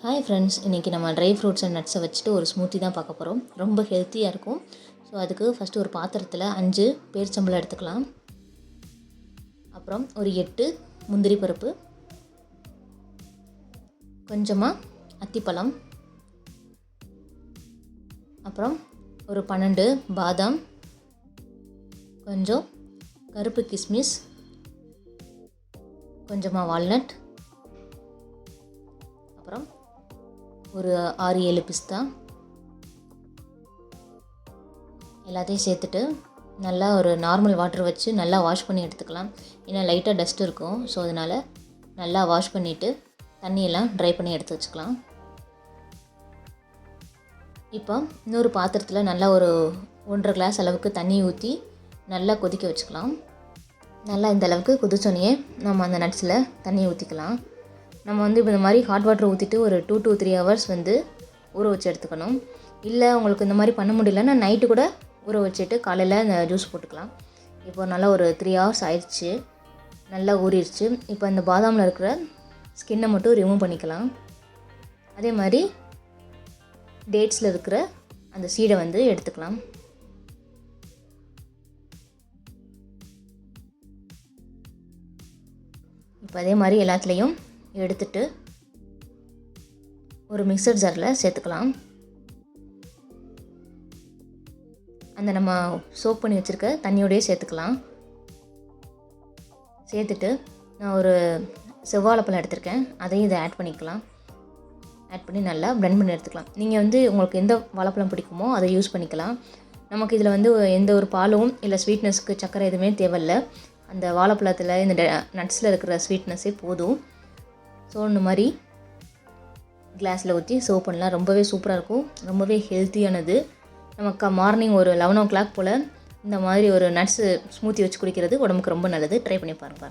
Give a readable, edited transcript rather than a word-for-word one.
Hi friends, இன்றைக்கி நம்ம dry fruits and நட்ஸை வச்சுட்டு ஒரு ஸ்மூத்தி தான் பார்க்க போகிறோம். ரொம்ப ஹெல்த்தியாக இருக்கும். ஸோ அதுக்கு ஃபஸ்ட்டு ஒரு பாத்திரத்தில் 5 பேரிச்சம்பழம் எடுத்துக்கலாம். அப்புறம் ஒரு 8 முந்திரி பருப்பு, கொஞ்சமாக அத்திப்பழம், அப்புறம் ஒரு 12 பாதாம், கொஞ்சம் கருப்பு கிஸ்மிஸ், கொஞ்சமாக வால்நட், அப்புறம் ஒரு 6-7 பிஸ்தா எல்லாத்தையும் சேர்த்துட்டு நல்லா ஒரு நார்மல் வாட்டர் வச்சு நல்லா வாஷ் பண்ணி எடுத்துக்கலாம். ஏன்னா லைட்டாக டஸ்ட் இருக்கும். ஸோ அதனால் நல்லா வாஷ் பண்ணிவிட்டு தண்ணியெல்லாம் ட்ரை பண்ணி எடுத்து வச்சுக்கலாம். இப்போ இன்னொரு பாத்திரத்தில் நல்லா ஒரு 1.5 கிளாஸ் அளவுக்கு தண்ணி ஊற்றி நல்லா கொதிக்க வச்சுக்கலாம். நல்லா இந்த அளவுக்கு கொதிச்சோனையே நம்ம அந்த நட்ஸில் தண்ணி ஊற்றிக்கலாம். நம்ம இப்போ இந்த மாதிரி ஹாட் வாட்டர் ஊற்றிட்டு ஒரு 2 to 3 ஹவர்ஸ் ஊற வச்சு எடுத்துக்கணும். இல்லை உங்களுக்கு இந்த மாதிரி பண்ண முடியலன்னா நைட்டு கூட ஊற வச்சுட்டு காலையில் இந்த ஜூஸ் போட்டுக்கலாம். இப்போ நல்லா ஒரு 3 ஹவர்ஸ் ஆயிடுச்சு, நல்லா ஊறிடுச்சு. இப்போ இந்த பாதாமில் இருக்கிற ஸ்கின்னை மட்டும் ரிமூவ் பண்ணிக்கலாம். அதே மாதிரி டேட்ஸில் இருக்கிற அந்த சீடை எடுத்துக்கலாம். இப்போ அதே மாதிரி எல்லாத்துலேயும் எடுத்துட்டு ஒரு மிக்சர் ஜாரில் சேர்த்துக்கலாம். அந்த நம்ம சோக் பண்ணி வச்சுருக்க தண்ணியோடையே சேர்த்துக்கலாம். சேர்த்துட்டு நான் ஒரு செவ்வாழைப்பழம் எடுத்திருக்கேன், அதையும் இதை ஆட் பண்ணிக்கலாம். ஆட் பண்ணி நல்லா பிளெண்ட் பண்ணி எடுத்துக்கலாம். நீங்கள் உங்களுக்கு எந்த வாழைப்பழம் பிடிக்குமோ அதை யூஸ் பண்ணிக்கலாம். நமக்கு இதில் எந்த ஒரு பாலும் இல்லை ஸ்வீட்னஸ்க்கு சர்க்கரை எதுவுமே தேவையில்லை. அந்த வாழைப்பழத்தில் இந்த நட்ஸில் இருக்கிற ஸ்வீட்னஸே போதும். ஸோ இந்த மாதிரி கிளாஸில் ஊற்றி சர்வ் பண்ணலாம். ரொம்பவே சூப்பராக இருக்கும், ரொம்பவே ஹெல்த்தியானது. நமக்கு மார்னிங் ஒரு 11 o'clock போல் இந்த மாதிரி ஒரு நட்ஸு ஸ்மூத்தி வச்சு குடிக்கிறது உடம்புக்கு ரொம்ப நல்லது. ட்ரை பண்ணி பாருங்கள்.